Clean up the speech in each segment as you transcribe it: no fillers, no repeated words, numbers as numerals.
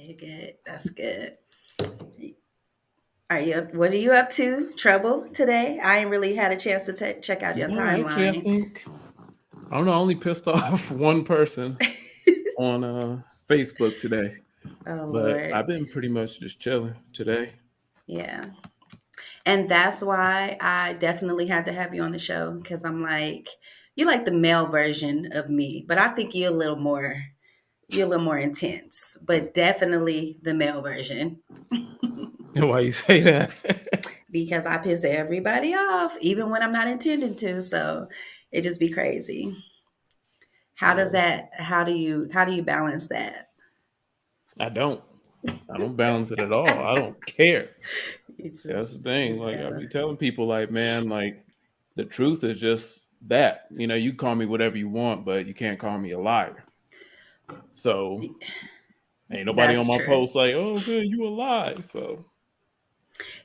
You're good. That's good. Are you? What are you up to? Trouble today? I ain't really had a chance to check out your No, actually, I timeline. think I don't know. I only pissed off one person on Facebook today, Oh but Lord, I've been pretty much just chilling today. yeah. And that's why I definitely had to have you on the show because I'm like, you like the male version of me, but I think you're a little more intense, but definitely the male version Why you say that? because I piss everybody off, even when I'm not intending to. So it just be crazy. How does Oh, that? How do you balance that? I don't. I don't balance it at all. I don't care. See, that's the You thing. just Like I gotta. be telling people, like, man, like the truth is just that. You call me whatever you want, but you can't call me a liar. So ain't nobody on That's my true. post like, oh man, you a lie. So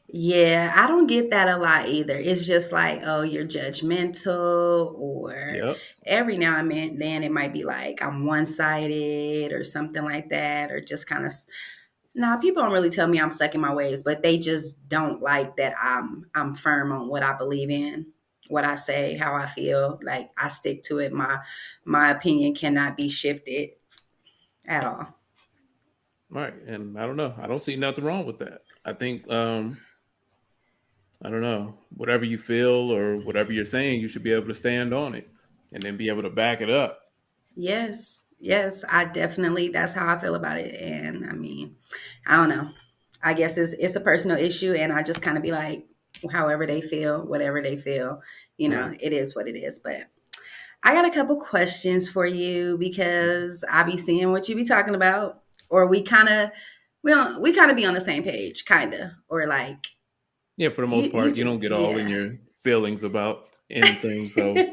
Yeah, I don't get that a lot either. It's just like, oh, you're judgmental, or yep. every now and then it might be like I'm one sided or something like that, or just kind of. Nah, people don't really tell me I'm stuck in my ways, but they just don't like that I'm firm on what I believe in, what I say, how I feel. Like I stick to it. My opinion cannot be shifted at all. Right. And I don't know. I don't see nothing wrong with that. I think I don't know, whatever you feel or whatever you're saying, you should be able to stand on it and then be able to back it up. Yes, yes, I definitely that's how I feel about it. And I mean, I don't know. I guess it's a personal issue and I just kind of be like, however they feel, whatever they feel, Right. it is what it is. But I got a couple questions for you because I be seeing what you be talking about, or we kind of be on the same page, kind of, or like Yeah, for the most you part, you just don't get all in yeah. your feelings about anything, so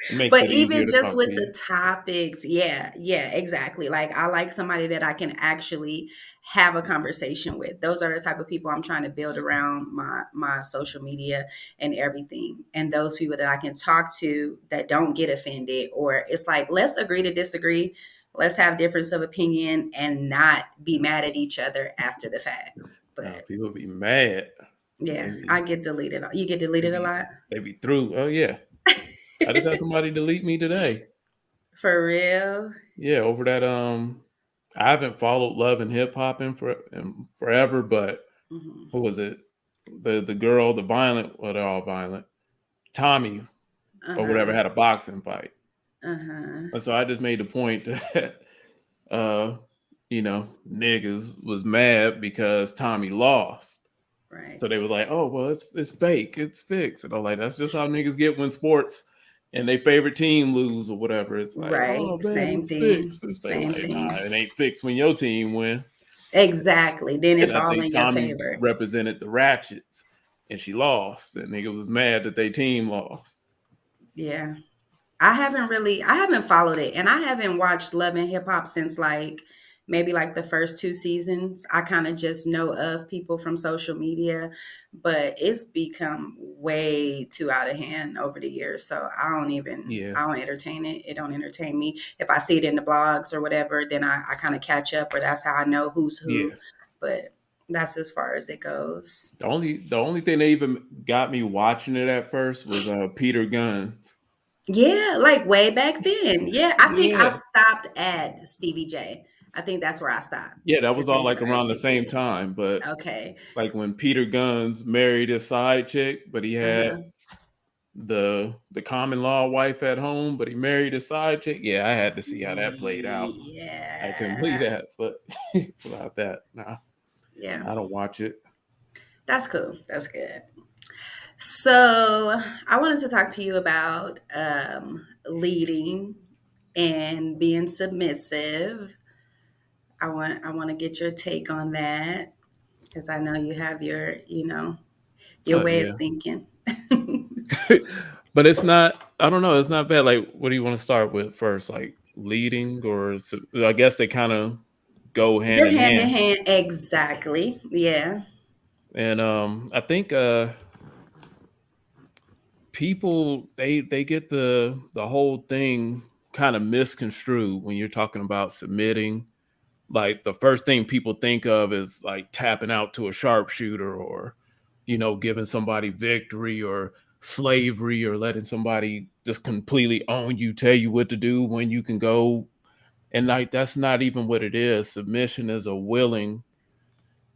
it makes But it easier even to just talk to with you. the topics, yeah, yeah, exactly. Like I like somebody that I can actually have a conversation with. Those are the type of people I'm trying to build around my social media and everything. And those people that I can talk to that don't get offended, or it's like let's agree to disagree. Let's have difference of opinion and not be mad at each other after the fact. But People be mad. They yeah, be I get deleted. You get they deleted a be lot? they be through. Oh yeah. I just had somebody delete me today. For real? Yeah, over that I haven't followed Love and Hip Hop in forever, but Hmm. who was it? The girl, the violent, well, they're all violent. Tommy or whatever Uh-huh. had a boxing fight. Uh-huh. And so I just made the point that uh, niggas was mad because Tommy lost. Right. So they was like, "Oh, well, it's fake, it's fixed." And I'm like, "That's just how niggas get when sports and they favorite team lose or whatever." It's like, "Oh Right. man, Same it's thing. fixed." It's fake. Same Like, nah, thing. it ain't fixed when your team win. Exactly. Then And it's I all think in your Tommy favor. represented the Ratchets, and she lost, and niggas was mad that they team lost. Yeah. I haven't followed it and I haven't watched Love and Hip Hop since like maybe like the first two seasons. I kind of just know of people from social media, but it's become way too out of hand over the years. So Yeah, I don't entertain it. It don't entertain me. If I see it in the blogs or whatever, then I kind of catch up, or that's how I know who's who. yeah. But that's as far as it goes. The only thing that even got me watching it at first was Peter Guns. Yeah, like way back then. Yeah, I think I Yeah, stopped at Stevie J. I think that's where I stopped yeah, that because was all they like started around the to same get time. But okay. like when Peter Guns married his side chick, but he had Uh-huh. the common law wife at home, but he married his side chick. Yeah, I had to see how that played out. I couldn't believe Yeah. that, but without that, nah, Yeah. I don't watch it. That's cool. That's good. So I wanted to talk to you about leading and being submissive. I want to get your take on that because I know you have your Oh way of yeah, thinking. but it's not. I don't know. It's not bad. Like, what do you want to start with first? Like leading, I guess they kind of go hand They're in hand in hand. hand. Exactly. Yeah. And I think people they get the whole thing kind of misconstrued when you're talking about submitting like the first thing people think of is like tapping out to a sharpshooter, or giving somebody victory, or slavery, or letting somebody just completely own you, tell you what to do, when you can go. And like that's not even what it is. Submission is a willing,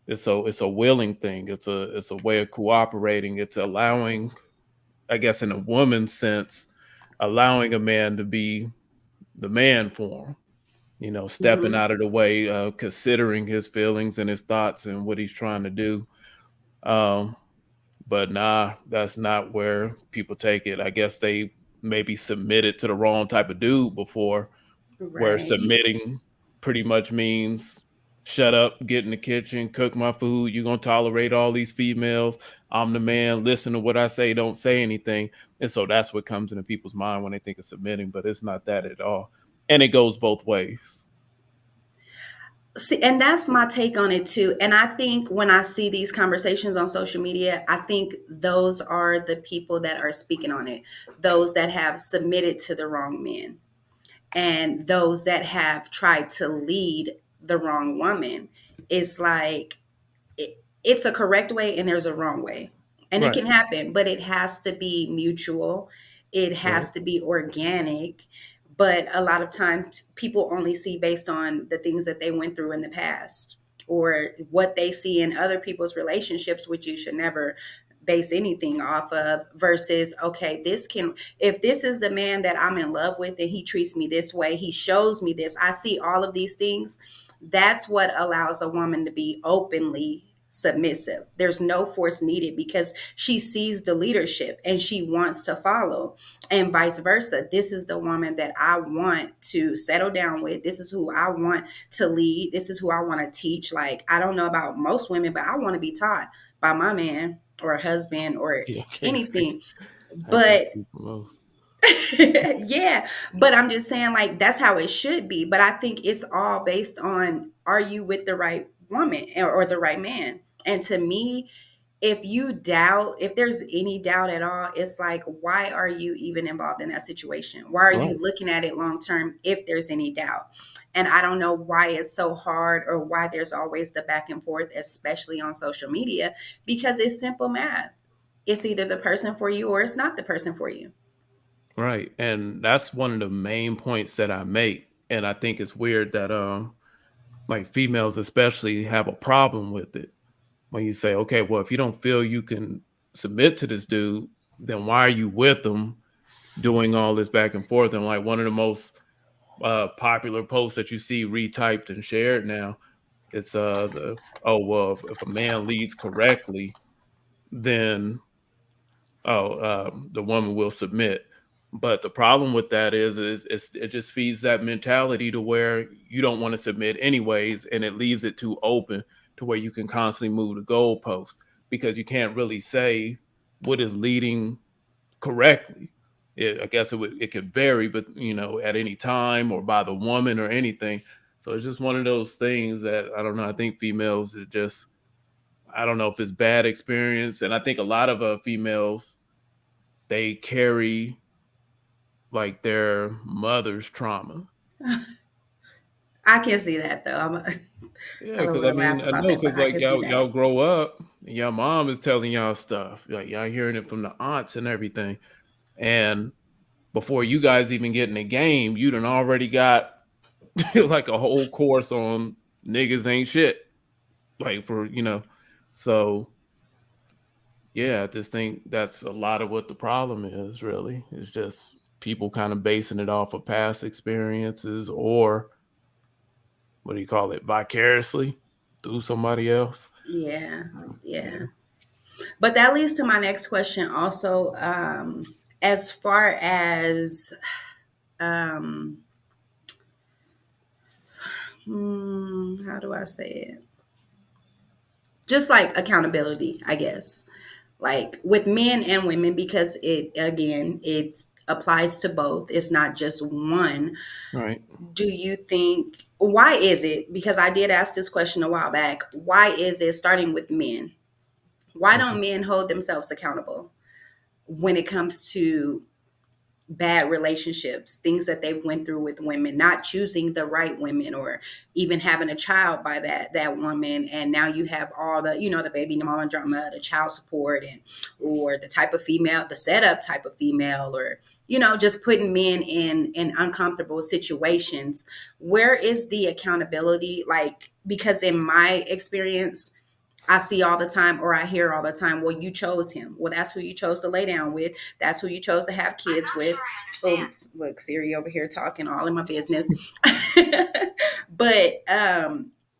it's a willing thing. It's a way of cooperating. It's allowing, I guess in a woman's sense, allowing a man to be the man for him, stepping Hmm. out of the way, considering his feelings and his thoughts and what he's trying to do. Um, but nah, that's not where people take it. I guess they maybe submitted to the wrong type of dude before, where Right. submitting pretty much means shut up, get in the kitchen, cook my food. You're gonna tolerate all these females. I'm the man. Listen to what I say. Don't say anything. And so that's what comes into people's mind when they think of submitting, but it's not that at all. And it goes both ways. See, and that's my take on it too. And I think when I see these conversations on social media, I think those are the people that are speaking on it, those that have submitted to the wrong men, and those that have tried to lead the wrong woman. It's like it's a correct way and there's a wrong way. And it Right. can happen, but it has to be mutual. It Right. has to be organic. But a lot of times people only see based on the things that they went through in the past or what they see in other people's relationships, which you should never base anything off of, versus okay, this can, if this is the man that I'm in love with and he treats me this way, he shows me this, I see all of these things, that's what allows a woman to be openly submissive. There's no force needed because she sees the leadership and she wants to follow, and vice versa. This is the woman that I want to settle down with. This is who I want to lead. This is who I want to teach. Like, I don't know about most women, but I want to be taught by my man or husband or Yeah, can't speak. anything. I can't But speak for most. yeah, but I'm just saying, like, that's how it should be. But I think it's all based on, are you with the right woman or the right man? And to me, if you doubt, if there's any doubt at all, it's like, why are you even involved in that situation? Why are you Right. looking at it long term if there's any doubt? And I don't know why it's so hard or why there's always the back and forth, especially on social media, because it's simple math. It's either the person for you or it's not the person for you. Right. And that's one of the main points that I make. And I think it's weird that like females especially have a problem with it. When you say, okay, well, if you don't feel you can submit to this dude, then why are you with him doing all this back and forth? And like one of the most popular posts that you see retyped and shared now, it's the oh well, if a man leads correctly, then the woman will submit. But the problem with that is it just feeds that mentality to where you don't want to submit anyways, and it leaves it too open to where you can constantly move the goalpost, because you can't really say what is leading correctly. I guess it could vary, but at any time or by the woman or anything. So it's just one of those things that I don't know. I think females is just, I don't know if it's bad experience, and I think a lot of females, they carry like their mother's trauma. I can see that though. Yeah, I because I will mean, laugh I about know, that, but because I like can see y'all that. grow up, and your mom is telling y'all stuff, like y'all hearing it from the aunts and everything, and before you guys even get in the game, you done already got like a whole course on niggas ain't shit, like for so yeah, I just think that's a lot of what the problem is. Really, it's just people kind of basing it off of past experiences, or what do you call it, vicariously through somebody else. Yeah, Yeah. yeah. But that leads to my next question also. As far as um, how do I say it? Just like accountability, I guess. Like with men and women, because it again it applies to both. It's not just one. Right. Do you think, why is it? Because I did ask this question a while back. Why is it, starting with men? Why Okay. don't men hold themselves accountable when it comes to bad relationships, things that they went through with women, not choosing the right women, or even having a child by that woman. And now you have all the, the baby mama drama, the child support, and or the type of female, the setup type of female, or just putting men in uncomfortable situations. Where is the accountability? Like, because in my experience, I see all the time, or I hear all the time, well, you chose him. Well, that's who you chose to lay down with. That's who you chose to have kids with. Oops, look, Siri over here talking all in my business. But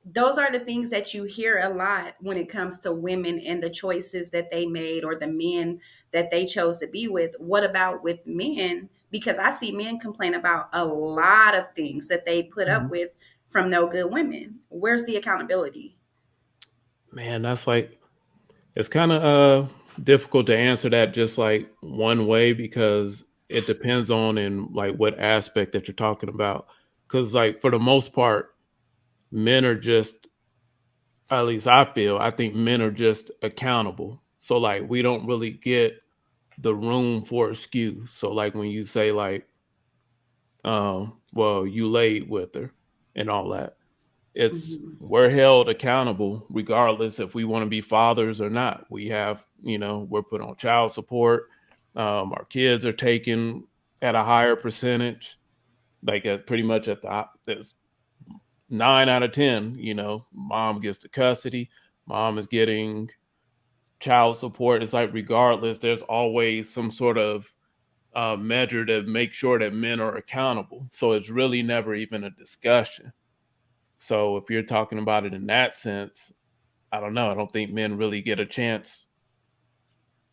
those are the things that you hear a lot when it comes to women and the choices that they made, or the men that they chose to be with. What about with men? Because I see men complain about a lot of things that they put up Mhm. with from no good women. Where's the accountability? Man, that's like it's kind of difficult to answer that just like one way because it depends on in like what aspect that you're talking about. Because like for the most part, men are just at least I think men are just accountable. So like we don't really get the room for excuse. So like when you say like, well, you laid with her and all that, it's Mhm. we're held accountable regardless if we want to be fathers or not. We have, we're put on child support. Our kids are taken at a higher percentage, like at pretty much at there's 9 out of 10. Mom gets the custody. Mom is getting child support. It's like regardless, there's always some sort of measure to make sure that men are accountable. So it's really never even a discussion. So if you're talking about it in that sense, I don't know. I don't think men really get a chance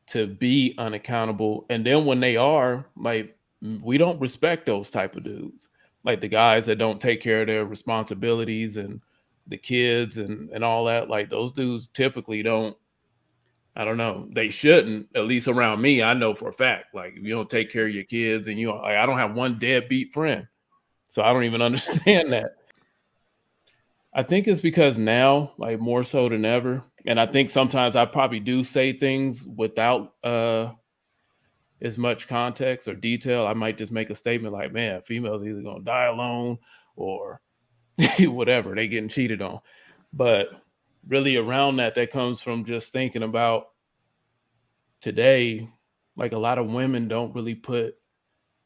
to be unaccountable. And then when they are, like, we don't respect those type of dudes. Like the guys that don't take care of their responsibilities and the kids and all that. Like those dudes typically don't. I don't know. They shouldn't. At least around me, I know for a fact. Like if you don't take care of your kids, and like, I don't have one deadbeat friend, so I don't even understand that. I think it's because now, like more so than ever, and I think sometimes I probably do say things without as much context or detail. I might just make a statement like, "Man, females either gonna die alone or whatever. They getting cheated on." But really, around that, that comes from just thinking about today. Like a lot of women don't really put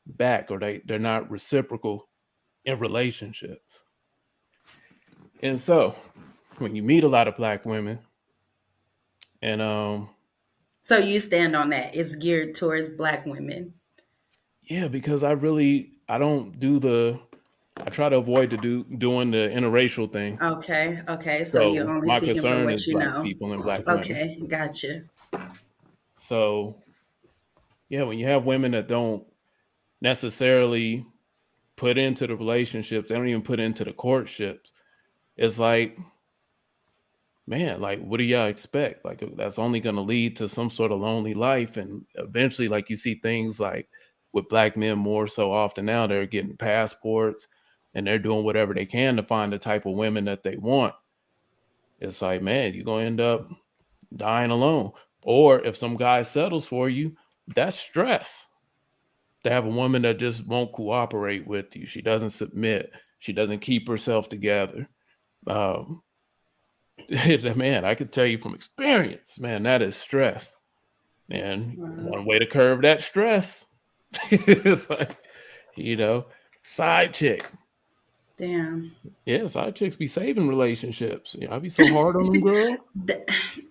back, or they're not reciprocal in relationships, and so when you meet a lot of black women and So you stand on that. It's geared towards black women. yeah, because I don't do I try to avoid doing the interracial thing. Okay, okay. So you're So only my speaking from concern what is you black know. people and black women. Okay, gotcha. So yeah, when you have women that don't necessarily put into the relationships, they don't even put into the courtships. It's like, man, like what do y'all expect? Like that's only going to lead to some sort of lonely life, and eventually, like you see things like with black men more so often now, they're getting passports and they're doing whatever they can to find the type of women that they want. It's like, man, you're gonna end up dying alone. Or if some guy settles for you, that's stress. To have a woman that just won't cooperate with you, she doesn't submit, she doesn't keep herself together. Um, man, I could tell you from experience, man, that is stress. And Wow. one way to curb that stress is like, you know, side chick. Damn. Yeah, side chicks be saving relationships. I be so hard on them, girl. Th-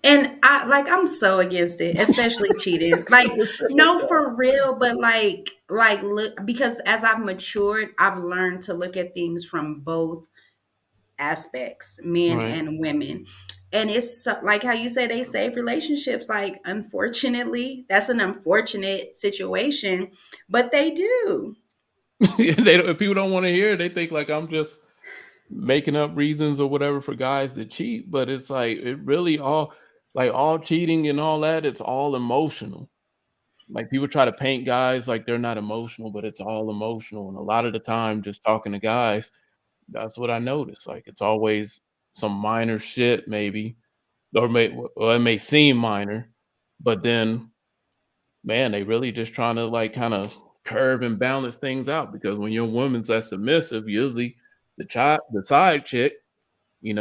And I'm so against it, especially cheating. Like, no, for real, but look, because as I've matured, I've learned to look at things from both aspects, men Right. and women. And it's like how you say they save relationships. Like, unfortunately, that's an unfortunate situation, but they do. If people don't want to hear it, they think like I'm just making up reasons or whatever for guys to cheat. But it's like it really all like all cheating and all that, it's all emotional. Like people try to paint guys like they're not emotional, but it's all emotional. And a lot of the time, just talking to guys, that's what I notice. Like it's always some minor shit, maybe, or it may seem minor, but then, man, they really just trying to like kind of curve and balance things out because when your woman's that submissive, usually the side chick,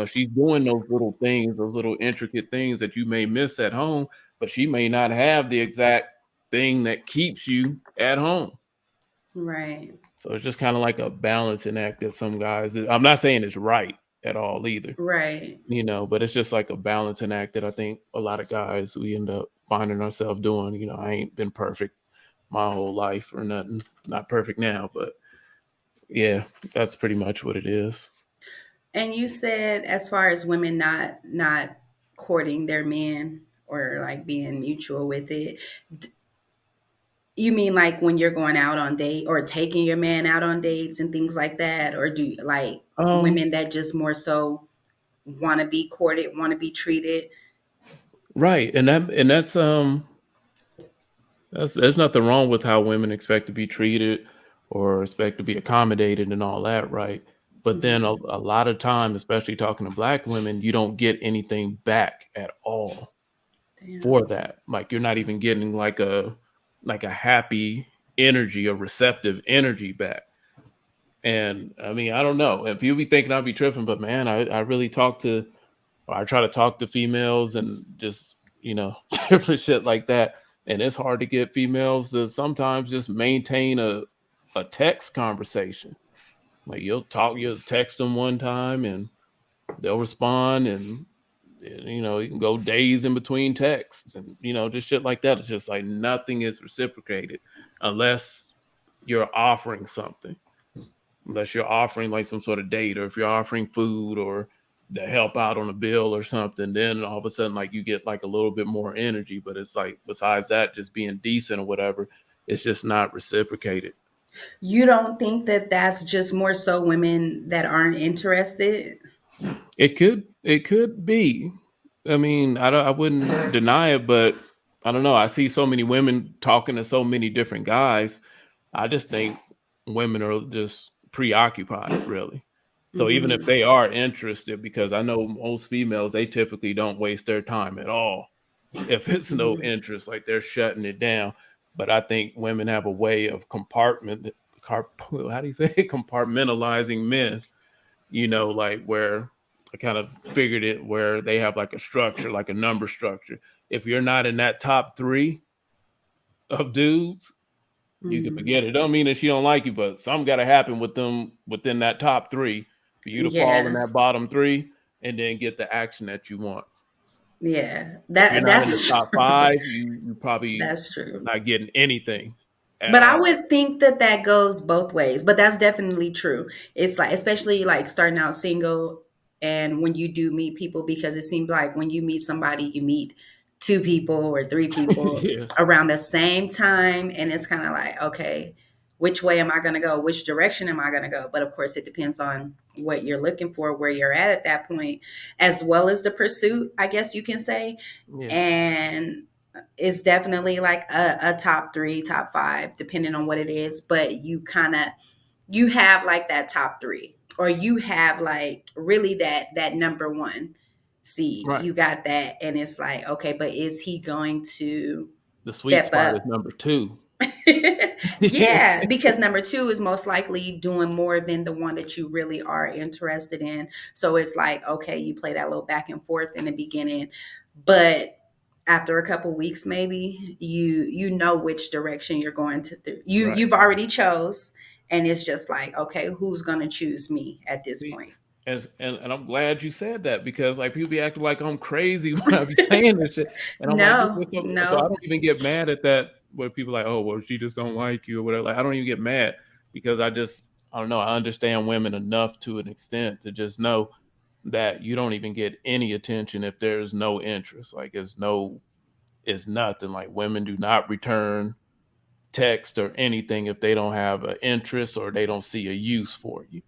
she's doing those little things, those little intricate things that you may miss at home, but she may not have the exact thing that keeps you at home. Right. So it's just kind of like a balancing act that some guys, I'm not saying it's right at all either, Right. but it's just like a balancing act that I think a lot of guys we end up finding ourselves doing. I ain't been perfect my whole life or nothing. Not perfect now, but yeah, that's pretty much what it is. And you said as far as women not courting their men or like being mutual with it, you mean like when you're going out on date or taking your man out on dates and things like that, or do you like Um, women that just more so want to be courted, want to be treated? right, that's there's nothing wrong with how women expect to be treated or expect to be accommodated and all that, right? But then Hmm. a lot of time, especially talking to black women, you don't get anything back at all for Damn. that. Like you're not even getting like a happy energy, a receptive energy back. And I mean, I don't know. And people be thinking I'd be tripping, but man, I really I try to talk to females and just, different shit like that. And it's hard to get females to sometimes just maintain a text conversation. Like you'll text them one time and they'll respond and you can go days in between texts and just shit like that. It's just like nothing is reciprocated unless you're offering something, unless you're offering like some sort of date or if you're offering food or to help out on a bill or something, then all of a sudden like you get like a little bit more energy. But it's like besides that, just being decent or whatever, it's just not reciprocated. You don't think that that's just more so women that aren't interested? It could be. I mean, I wouldn't deny it, but I don't know. I see so many women talking to so many different guys. I just think women are just preoccupied, really. So even if Hmm. they are interested, because I know most females, they typically don't waste their time at all. If it's no Hmm. interest, like they're shutting it down. But I think women have a way of how do you say it? Compartmentalizing men, like where I kind of figured it where they have like a structure, like a number structure. If you're not in that top three of dudes, you can Hmm. forget it. Don't mean that she don't like you, but something got to happen with them within that top three for you to fall in Yeah. that bottom three and then get the action that you want. Yeah. If you're That not in the that's top true. five, you probably That's true. not getting anything at But I all. would think that that goes both ways. But that's definitely true. It's like, especially like starting out single and when you do meet people, because it seems like when you meet somebody, you meet two people or three people Yeah, around the same time. And it's kind of like, okay, which way am I going to go? Which direction am I going to go? But of course, it depends on what you're looking for, where you're at that point, as well as the pursuit, I guess you can say. yeah, And it's definitely like a top three, top five, depending on what it is. But you have like that top three, or you have like really that number one seed. right. You got that, and it's like, okay, but is he going to The sweet step spot is up? number two. Yeah, because number two is most likely doing more than the one that you really are interested in. So it's like, okay, you play that little back and forth in the beginning, but after a couple weeks, maybe you know which direction you're going to. Right. You've already chose, and it's just like, okay, who's going to choose me at this See, point? and I'm glad you said that because like people be acting like I'm crazy when I be saying this shit, and I'm like, dude, No, so I no. don't even get mad at that where people like, oh, well, she just don't like you or whatever. Like, I don't even get mad because I don't know, I understand women enough to an extent to just know that you don't even get any attention if there's no interest. Like, it's nothing. Like, women do not return text or anything if they don't have an interest or they don't see a use for you.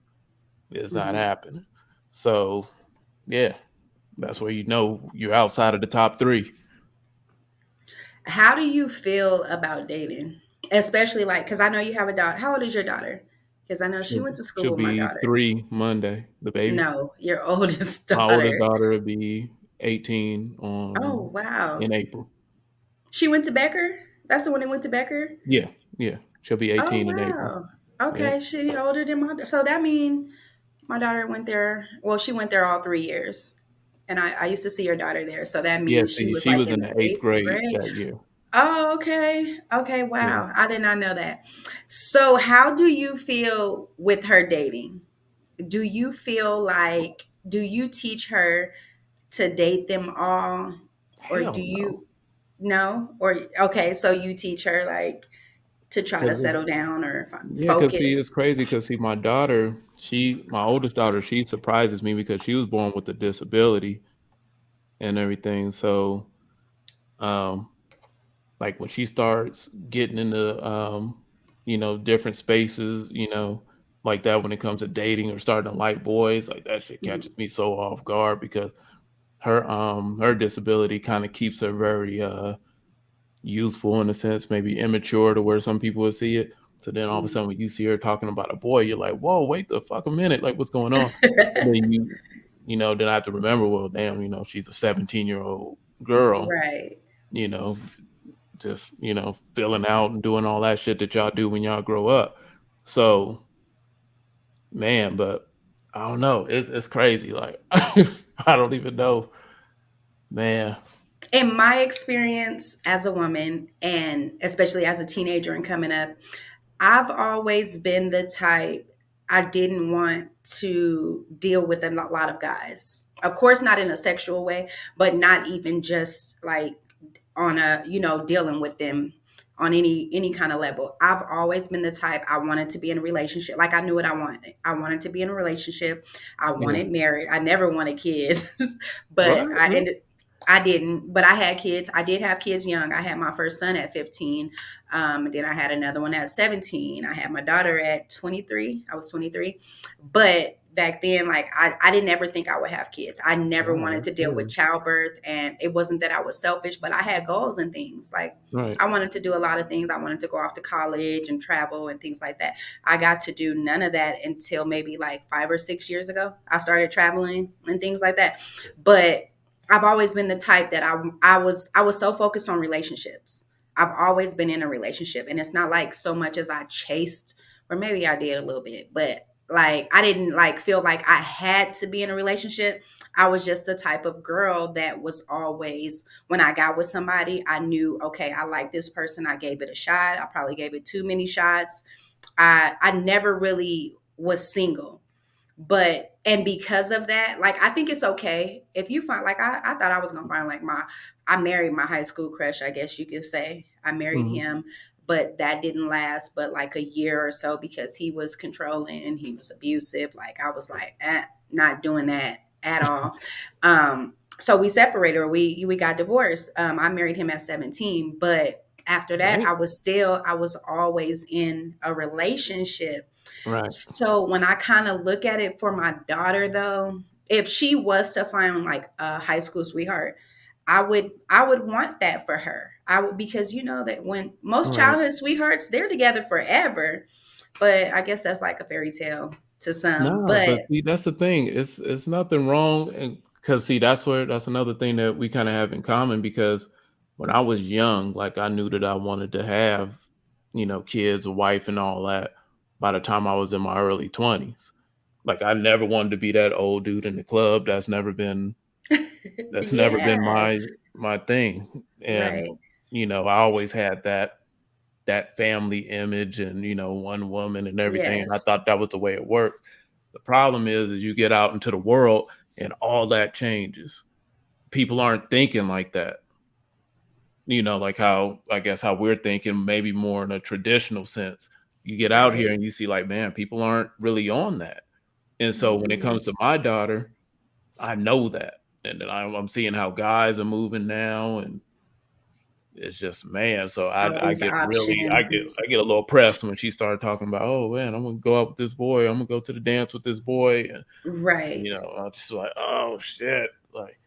It's not Mhm. happening. So yeah, that's where you know you're outside of the top three. How do you feel about dating? Especially like, because I know you have a daughter. How old is your daughter? Because I know she She'll, went to school she'll with my be daughter. 3 Monday. The baby, No, your oldest my oldest daughter. daughter, will be 18 Oh, on wow. in April. She went to Becker? That's the one that went to Becker? Yeah, yeah. She'll be Oh 18 in April. wow. Yeah. Okay, she older than my so that mean my daughter went there. Well, she went there all 3 years, and I used to see your daughter there. So that Yeah, means she see, was she like was in in the the eighth eighth grade grade. that year. Oh, okay. Okay, Yeah. wow. I did not know that. So, how do you feel with her dating? Do you feel like, do you teach her to date them all? Or do Hell no. you, no? Or, okay, so you teach her like to try to 'Cause settle down or yeah, cause see, it's focus? crazy. Cause see, my daughter, my oldest daughter, she surprises me because she was born with a disability and everything. So, um, like when she starts getting into, different spaces, like that when it comes to dating or starting to like boys, like that shit catches Mhm. me so off guard because her disability kind of keeps her very, youthful in a sense, maybe immature to where some people would see it. So then all of a sudden, when you see her talking about a boy, you're like, "Whoa, wait the fuck a minute! Like, what's going on?" And then then I have to remember, well, damn, she's a 17-year-old girl, Right. you know, just filling out and doing all that shit that y'all do when y'all grow up. So, man, but I don't know, it's crazy. Like, I don't even know, man. In my experience as a woman, and especially as a teenager and coming up, I've always been the type, I didn't want to deal with a lot of guys. Of course, not in a sexual way, but not even just like on a, dealing with them on any kind of level. I've always been the type, I wanted to be in a relationship. Like, I knew what I wanted. I wanted to be in a relationship. I Yeah. wanted married. I never wanted kids, What? but I didn't, but I had kids. I did have kids young. I had my first son at 15. And then I had another one at 17. I had my daughter at 23. I was 23. But back then, like, I didn't ever think I would have kids. I never Wow, wanted that's to deal with good. childbirth. And it wasn't that I was selfish, but I had goals and things. Like, Right. I wanted to do a lot of things. I wanted to go off to college and travel and things like that. I got to do none of that until maybe like 5 or 6 years ago. I started traveling and things like that. But I've always been the type that I was so focused on relationships. I've always been in a relationship, and it's not like so much as I chased, or maybe I did a little bit, but like I didn't like feel like I had to be in a relationship. I was just the type of girl that was always, when I got with somebody, I knew, okay, I like this person. I gave it a shot. I probably gave it too many shots. I never really was single. But and because of that, like, I think it's okay if you find, like, I thought I was gonna find like I married my high school crush, I guess you could say. I married Mhm. him, but that didn't last but like a year or so because he was controlling and he was abusive. Like, I was like, not doing that at all. So we separated, or we got divorced. I married him at 17, but after that, Dang. I was always in a relationship. Right. So when I kind of look at it for my daughter, though, if she was to find like a high school sweetheart, I would want that for her. I would, because you know that when most Right. childhood sweethearts, they're together forever. But I guess that's like a fairy tale to some. No, But but see, that's the thing. It's nothing wrong, and because see, that's another thing that we kind of have in common. Because when I was young, like I knew that I wanted to have, kids, a wife, and all that. By the time I was in my early 20s, like I never wanted to be that old dude in the club. That's never been yeah, my thing, and right. I always had that family image and one woman and everything, and I Yes. thought that was the way it worked. The problem is you get out into the world and all that changes. People aren't thinking like that. Like how, I guess, how we're thinking, maybe more in a traditional sense. You get out here Right. and you see, like, man, people aren't really on that. And so when it Mm-mm. comes to my daughter, I know that. And then I'm seeing how guys are moving now, and it's just, man, so All I these get really I get options. I get a little pressed when she started talking about, "Oh, man, I'm gonna go out with this boy. I'm gonna go to the dance with this boy," and, Right. I'm just like, "Oh, shit." Like,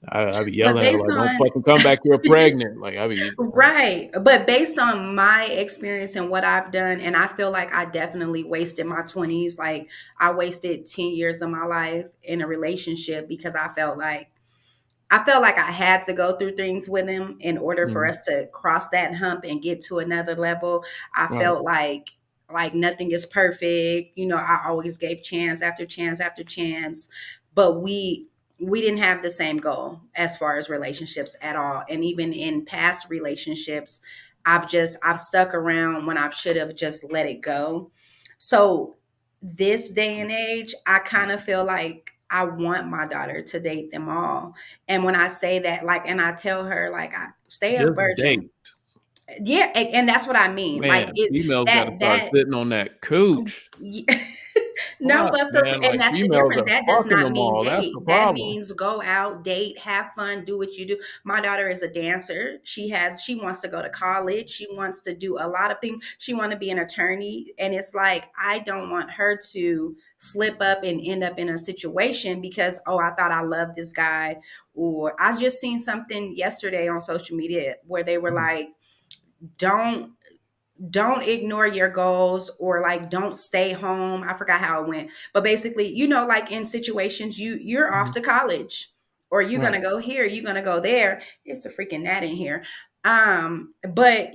I be But yelling at her based like, "Don't on fucking come back here pregnant." Like, I be right. But based on my experience and what I've done, and I feel like I definitely wasted my 20s. Like, I wasted 10 years of my life in a relationship because I felt like I felt like I had to go through things with him in order for Mhm. us to cross that hump and get to another level. I Right. felt like nothing is perfect. You know, I always gave chance after chance after chance, but we didn't have the same goal as far as relationships at all. And even in past relationships, I've stuck around when I should have just let it go. So this day and age, I kind of feel like I want my daughter to date them all. And when I say that, like, and I tell her, like, I stay a Just virgin. date. Yeah, and that's what I mean. Like Man, it females gotta start that sitting on that cooch. no, Fuck, but man, and like, that's the females difference. are That does fucking not them mean all, that's the date. That problem. means go out, date, have fun, do what you do. My daughter is a dancer. She wants to go to college. She wants to do a lot of things. She want to be an attorney. And it's like, I don't want her to slip up and end up in a situation because, oh, I thought I loved this guy. Or I just seen something yesterday on social media where they were Mhm, like, don't ignore your goals, or like don't stay home. I forgot how it went, but basically, you know, like in situations, you're off mhm. to college, or you're Right. gonna go here, you're gonna go there. It's a freaking gnat in here. But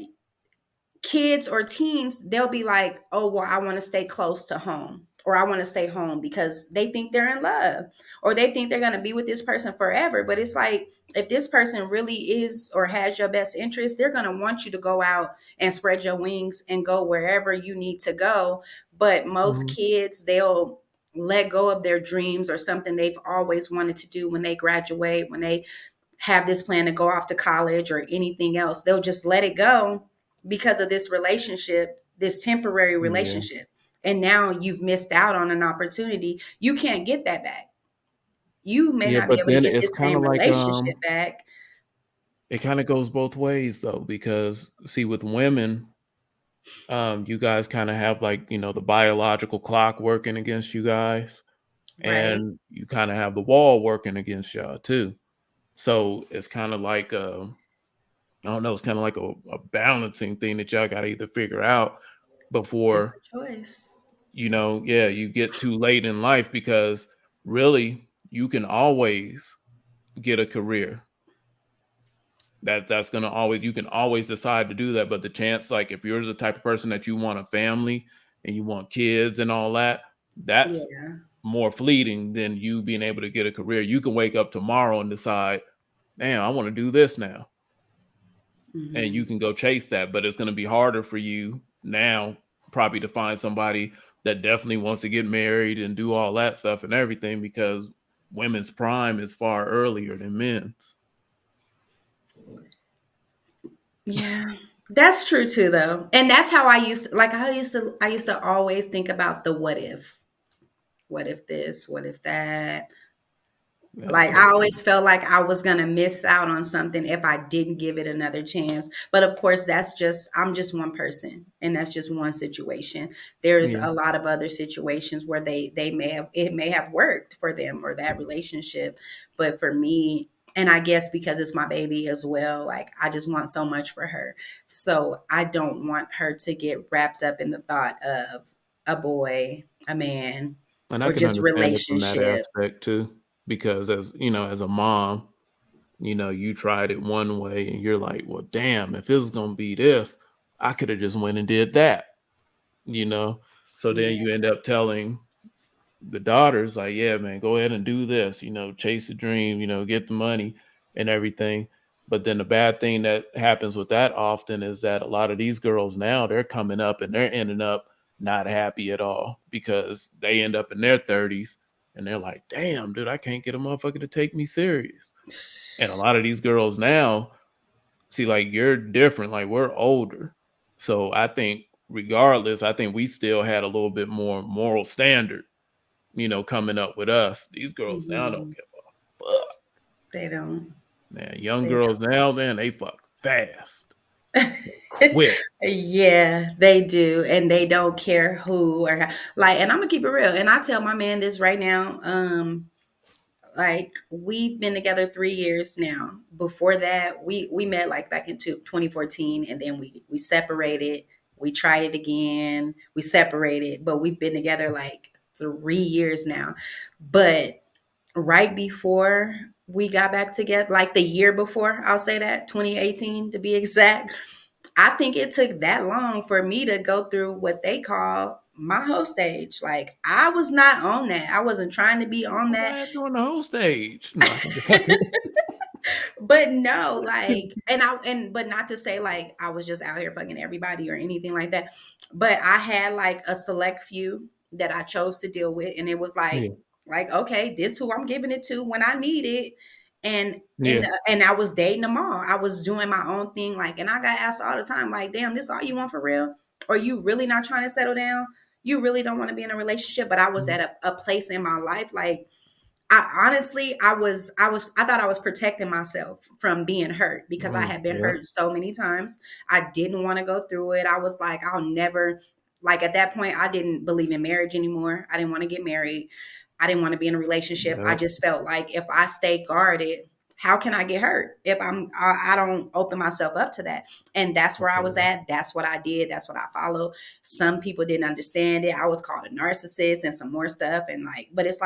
kids or teens, they'll be like, oh, well, I want to stay close to home, or I want to stay home because they think they're in love, or they think they're going to be with this person forever. But it's like, if this person really is or has your best interest, they're going to want you to go out and spread your wings and go wherever you need to go. But most Mhm. kids, they'll let go of their dreams or something they've always wanted to do when they graduate, when they have this plan to go off to college or anything else. They'll just let it go because of this relationship, this temporary Yeah. relationship. And now you've missed out on an opportunity. You can't get that back. You may Yeah, not be but able to then get it's this kinda same like, relationship back. it kinda goes both ways, though, because, see, with women, you guys kinda have, like, the biological clock working against you guys, Right. and you kinda have the wall working against y'all too. So, it's kinda like, I don't know, it's kinda like a balancing thing that y'all gotta either figure out It's before, a choice. yeah, you get too late in life, because really, you can always get a career. That's gonna always you can always decide to do that, but the chance, like, if you're the type of person that you want a family and you want kids and all that, that's Yeah. more fleeting than you being able to get a career. You can wake up tomorrow and decide, "Damn, I wanna do this now." And you Hmm. can go chase that, but it's gonna be harder for you now probably to find somebody that definitely wants to get married and do all that stuff and everything, because women's prime is far earlier than men's. Yeah. That's true too though. And that's how I used to always think about the what if. What if this? What if that? Like I Okay. always felt like I was gonna miss out on something if I didn't give it another chance. But of course, I'm just one person, and that's just one situation. There's Yeah. a lot of other situations where they may have it may have worked for them or that relationship, but for me, and I guess because it's my baby as well, like I just want so much for her. So I don't want her to get wrapped up in the thought of a boy, a man, And I or can just understand it from that relationship. aspect too, because as a mom, you tried it one way and you're like, well, damn, if it's gonna be this, I could have just went and did that, you know. So then Yeah. you end up telling the daughters, like, yeah, man, go ahead and do this, chase the dream, get the money and everything. But then the bad thing that happens with that often is that a lot of these girls now, they're coming up and they're ending up not happy at all, because they end up in their 30s and they're like, damn, dude, I can't get a motherfucker to take me serious. And a lot of these girls now, see, like, you're different, like, we're older. So I think regardless, I think we still had a little bit more moral standard, coming up with us. These girls now don't Mhm. give a fuck. They don't. Man, young They girls now, man, they fuck fast, quick. Yeah, they do, and they don't care who or how. Like, and I'm gonna keep it real. And I tell my man this right now. Like we've been together 3 years now. Before that, we met like back in 2014, and then we separated. We tried it again. We separated, but we've been together like 3 years now. But right before we got back together like the year before, I'll say that, 2018 to be exact. I think it took that long for me to go through what they call my whole stage. Like I was not on that. I wasn't trying to be on Go that. ahead doing the whole stage. No, I'm just playing. But no, like, but not to say like I was just out here fucking everybody or anything like that. But I had like a select few that I chose to deal with, and it was Yeah, like okay, this who I'm giving it to when I need it, and yeah, and I was dating them all. I was doing my own thing, like, and I got asked all the time, like, damn, this all you want for real? Or you really not trying to settle down? You really don't want to be in a relationship? But I was mhm, at a place in my life, like I honestly, I thought I was protecting myself from being hurt because I had been yeah, hurt so many times. I didn't want to go through it. I was like, I'll never, like at that point, I didn't believe in marriage anymore. I didn't want to get married. I didn't want to be in a relationship. I yeah, just felt like if I stay guarded, how can I get hurt if I don't open myself up to that? And that's where I was yeah, at. That's what I did. That's what I followed. Some people didn't understand it. I was called a narcissist and some more stuff. And like, but it's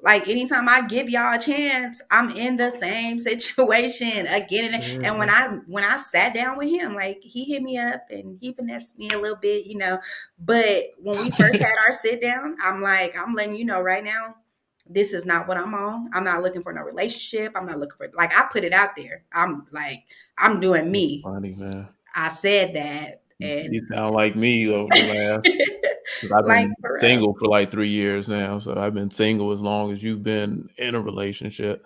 like anytime I give y'all a chance, I'm in the same situation again. And yeah. when I sat down with him, like he hit me up and he finessed me a little bit, you know. But when we first had our sit down, I'm like, I'm letting you know right now, this is not what I'm on. I'm not looking for no relationship. I'm not looking for like I put it out there. I'm like, I'm doing That's me. funny, man. I said that You and sound like me over the last. 'Cause I've like been for real. single for like 3 years now, so I've been single as long as you've been in a relationship,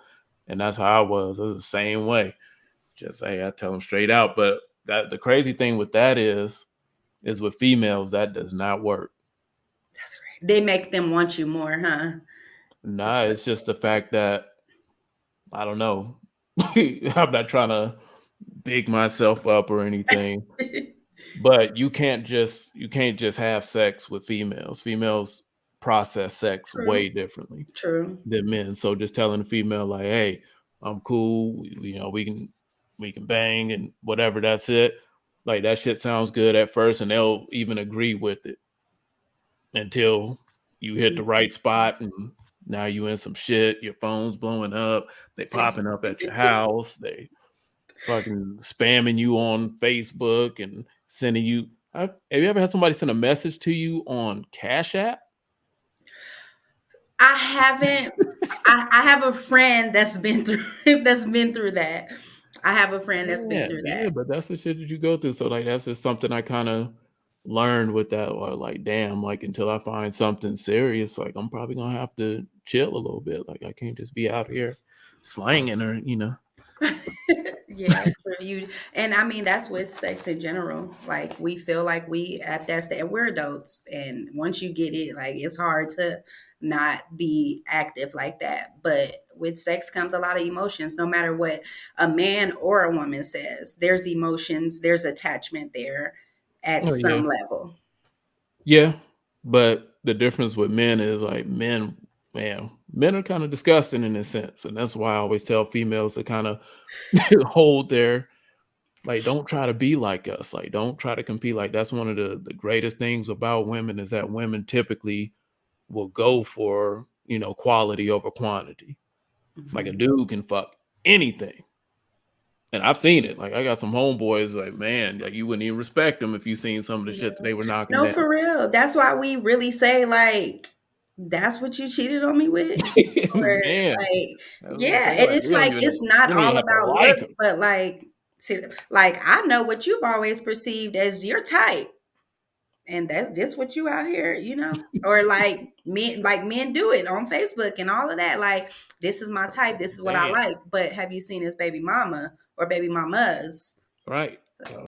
and that's how I was. I was the same way. Just hey, I tell them straight out. But that the crazy thing with that is with females that does not work. That's great. They make them want you more, huh? Nah, it's just the fact that I don't know. I'm not trying to big myself up or anything, but you can't just have sex with females. Females process sex True. way differently True. than men. So just telling the female like, "Hey, I'm cool. We can bang and whatever. That's it." Like that shit sounds good at first, and they'll even agree with it until you hit the right spot, and now you in some shit. Your phone's blowing up. They popping up at your house. They fucking spamming you on Facebook and sending you. Have you ever had somebody send a message to you on Cash App? I haven't. I have a friend that's been through that's been through that. I have a friend that's been Yeah, through yeah, that. but that's the shit that you go through. So like that's just something I kind of learned with that. Or like, damn, like until I find something serious, like I'm probably gonna have to chill a little bit. Like I can't just be out here slanging her. Yeah, true. You and I mean that's with sex in general. Like we feel like we at that stage we're adults, and once you get it, like it's hard to not be active like that. But with sex comes a lot of emotions. No matter what a man or a woman says, there's emotions, there's attachment there at Oh some yeah, level. yeah. But the difference with men is like men, man, men are kind of disgusting in this sense, and that's why I always tell females to kind of hold their like don't try to be like us. Like don't try to compete. Like that's one of the greatest things about women is that women typically will go for quality over quantity. Like a Mhm. dude can fuck anything. And I've seen it. Like I got some homeboys like, man, like you wouldn't even respect them if you seen some of the shit that they were knocking No, down. for real. That's why we really say like, "That's what you cheated on me with," or Man, like, I was gonna yeah. say And like it's we don't like even it's not we don't even all have to about like looks, them. but like I know what you've always perceived as your type, and that's just what you out here, you know. Or like men do it on Facebook and all of that. Like, this is my type. This is what I Damn. like. But have you seen his baby mama or baby mamas? Right. So.